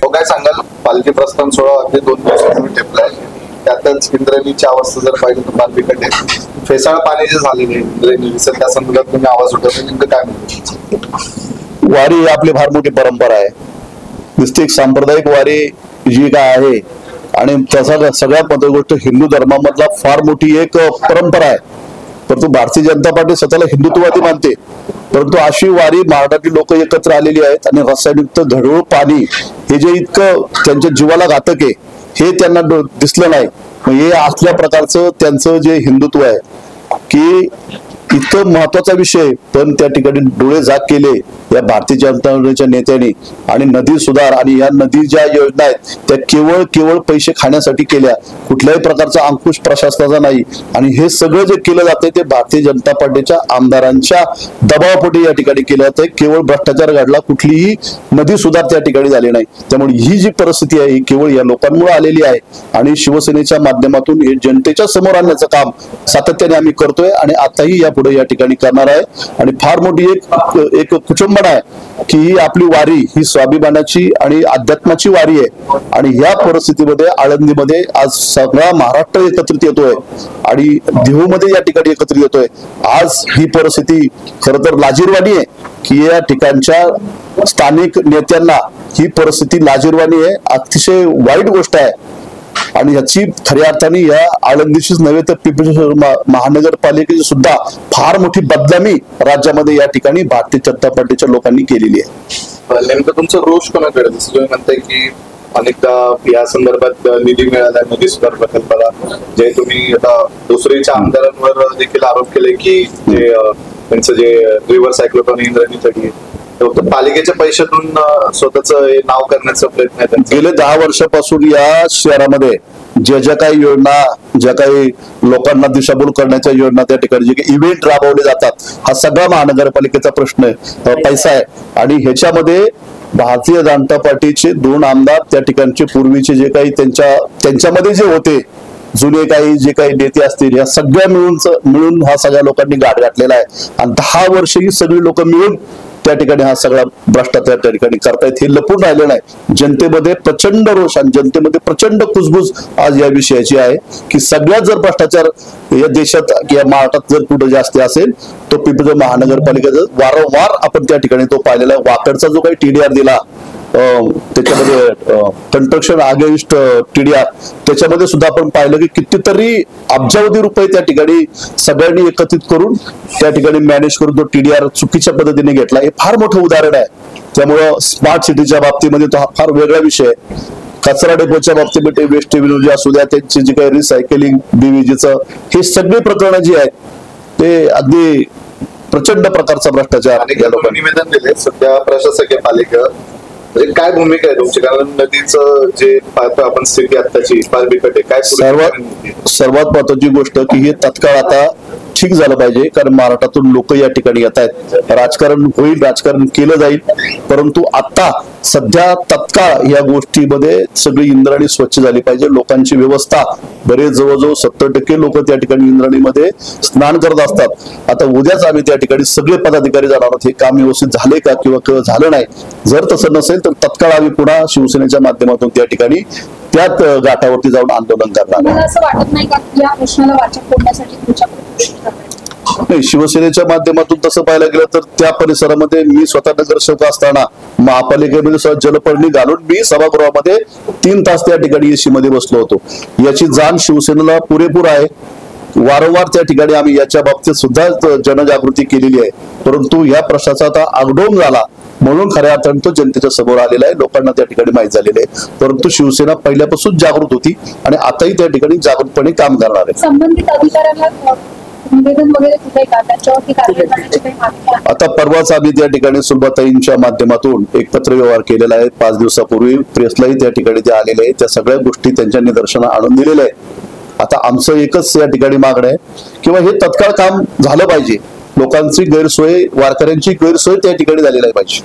काय सांगाल? पालखी प्रस्थान सोहळा अगदी 2 दिवसांनी टेपलाय, त्यातच इंद्रायणीची अवस्था जर पाहिली तर फार बिकट आहे. फेसाळ पाणी जे झालेले इंद्रायणीचं, त्या संदर्भात तुम्ही आवाज उठवता, नेमकं काय म्हणतो? वारी ही आपली फार मोठी परंपरा आहे. नुसती एक सांप्रदायिक वारी जी काय आहे आणि त्याचा सगळ्यात महत्त्वाची गोष्ट हिंदू धर्मामधला फार मोठी एक परंपरा आहे. परंतु भारतीय जनता पार्टी स्वतःला हिंदुत्ववादी मानते, परंतु अशी वारी महाराष्ट्रातील लोक एकत्र आलेली आहेत आणि रसायनयुक्त धडूळ पाणी हे जे इतकं त्यांच्या जीवाला घातक आहे हे त्यांना दिसलं नाही. हे असल्या प्रकारचं त्यांचं जे हिंदुत्व आहे की इतकं महत्वाचा विषय, पण त्या ठिकाणी डोळे झाक केले या भारतीय जनता पार्टीच्या नेत्यांनी. आणि नदी सुधार आणि या नदी ज्या योजना आहेत त्या केवळ पैसे खाण्यासाठी केल्या, कुठल्याही प्रकारचा अंकुश प्रशासनाचा नाही. आणि हे सगळं जे केलं जातंय ते भारतीय जनता पार्टीच्या आमदारांच्या दबावापोटी या ठिकाणी केलं जातंय. केवळ भ्रष्टाचार घडला, कुठलीही नदी सुधार त्या ठिकाणी झाली नाही. त्यामुळे ही जी परिस्थिती आहे ही केवळ या लोकांमुळे आलेली आहे आणि शिवसेनेच्या माध्यमातून हे जनतेच्या समोर आणण्याचं काम सातत्याने आम्ही करतोय आणि आताही यापुढे या ठिकाणी करणार आहे. आणि फार मोठी एक कुचंबणा आहे की ही आपली वारी ही स्वाभिमानाची आणि अध्यात्माची वारी आहे. आणि या परिस्थितीमध्ये आळंदीमध्ये आज सगळा महाराष्ट्र एकत्रित येतोय आणि देहूमध्ये या ठिकाणी एकत्रित येतोय. आज ही परिस्थिती खरं तर लाजिरवाणी आहे की या ठिकाणच्या स्थानिक नेत्यांना ही परिस्थिती लाजिरवाणी आहे, अतिशय वाईट गोष्ट आहे. आणि याची खऱ्या अर्थाने या आळंदीचीच नव्हे तर पिंपरी महानगरपालिकेची सुद्धा फार मोठी बदनामी राज्यामध्ये या ठिकाणी भारतीय जनता पार्टीच्या लोकांनी केलेली आहे. नेमकं तुमचं रोष कोणाकडे? जसं तुम्ही म्हणताय की अनेकदा या संदर्भात निधी मिळाला नदी सुधार प्रकल्पाला, जे तुम्ही आता दुसरीच्या आमदारांवर देखील आरोप केले की जे त्यांचं जे रिव्हर सायक्लोटॉन इंद्रायणीसाठी पालिकेच्या पैशातून स्वतःच नाव करण्याचा प्रयत्न आहे. गेले 10 वर्षापासून या शहरामध्ये ज्या काही योजना, ज्या काही लोकांना दिशाभूल करण्याच्या योजना त्या ठिकाणी जे काही इव्हेंट राबवले जातात, हा सगळा महानगरपालिकेचा प्रश्न आहे, पैसा आहे. आणि ह्याच्यामध्ये भारतीय जनता पार्टीचे 2 आमदार त्या ठिकाणचे पूर्वीचे जे काही त्यांच्यामध्ये जे होते जुने जे काही नेते असतील या सगळ्या मिळून हा सगळ्या लोकांनी गाठ घातलेला आहे. आणि 10 वर्ष ही सगळी लोक मिळून त्या ठिकाणी हा सगळा भ्रष्टाचार त्या ठिकाणी करतायत. हे लपून राहिले नाही. जनतेमध्ये प्रचंड रोष आणि जनतेमध्ये प्रचंड कुजबूज आज या विषयाची आहे की सगळ्यात जर भ्रष्टाचार या देशात या महाराष्ट्रात जर कुठं जास्त असेल तो पिंपरी महानगरपालिकेचा वारंवार आपण त्या ठिकाणी तो पाहिलेला आहे. वाकडचा जो काही TDR दिला त्याच्यामध्ये कंस्ट्रक्शन अगेन्स्ट TDR, त्याच्यामध्ये सुद्धा आपण पाहिलं की कितीतरी अब्जावधी रुपये त्या ठिकाणी सगळ्यांनी एकत्रित करून त्या ठिकाणी मॅनेज करून तो TDR चुकीच्या पद्धतीने घेतला. हे फार मोठं उदाहरण आहे. त्यामुळं स्मार्ट सिटीच्या बाबतीमध्ये तो हा फार वेगळा विषय आहे. कचरा डेपोच्या बाबतीमध्ये वेस्ट रेव्हेन्यू असू द्या, त्यांची जी काही रिसायकलिंग BVGचं, हे सगळी प्रकरणं जी आहेत ते अगदी प्रचंड प्रकारचा भ्रष्टाचार निवेदन दिले. सध्या प्रशासकीय पालिका काय भूमिका आहे तुमची? कारण नदीचं जे पाहतो आपण स्थिती आताची फार बिकट आहे. काय सर्वात महत्वाची गोष्ट की हे तत्काळ आता ठीक झालं पाहिजे, कारण महाराष्ट्रातून लोक या ठिकाणी येत आहेत. राजकारण होईल, राजकारण केलं जाईल, परंतु आता सध्या तत्काळ या गोष्टीमध्ये सगळी इंद्रायणी स्वच्छ झाली पाहिजे. लोकांची व्यवस्था, बरेच जवळजवळ 70% लोक त्या ठिकाणी इंद्रायणीमध्ये स्नान करत असतात. आता उद्याच आम्ही त्या ठिकाणी सगळे पदाधिकारी जाणार आहोत. हे काम व्यवस्थित झाले का किंवा झालं नाही, जर तसं नसेल तर तत्काळ आम्ही पुन्हा शिवसेनेच्या माध्यमातून त्या ठिकाणी त्याच घाटावरती जाऊन आंदोलन करणार. असं वाटत नाही का या प्रश्नाला वाचा फोडण्यासाठी नाही, शिवसेनेच्या माध्यमातून तसं पाहायला गेलं तर त्या परिसरामध्ये मी स्वतः नगरसेवक असताना महापालिकेमध्ये जलपर्णी घालून मी सभागृहामध्ये 3 तास त्या ठिकाणी AC मध्ये बसलो होतो. याची जाण शिवसेनेला पुरेपूर आहे. वारंवार त्या ठिकाणी आम्ही याच्या बाबतीत सुद्धा जनजागृती केलेली आहे. परंतु या प्रश्नाचा आगडोम झाला म्हणून खऱ्या अर्थाने तो जनतेच्या समोर आलेला आहे, लोकांना त्या ठिकाणी माहीत झालेलं आहे. परंतु शिवसेना पहिल्यापासून जागृत होती आणि आताही त्या ठिकाणी जागृतपणे काम करणार आहे. संबंधित अधिकाऱ्यांना निवेदन वगैरे कुठे का त्याच्यावरती कारवाई करण्याची काही मागणी आहे? आता परवाच आम्ही त्या ठिकाणी सुलभाताईंच्या माध्यमातून एक पत्रव्यवहार केलेला आहे. 5 दिवसापूर्वी प्रेसलाही त्या ठिकाणी ते आलेले आहेत. त्या सगळ्या गोष्टी त्यांच्या निदर्शनास आणून दिलेल्या आहेत. आता आमचं एकच या ठिकाणी मागणं आहे किंवा हे तत्काळ काम झालं पाहिजे. लोकांची गैरसोय, वारकऱ्यांची गैरसोय त्या ठिकाणी झालेली आहे पाहिजे.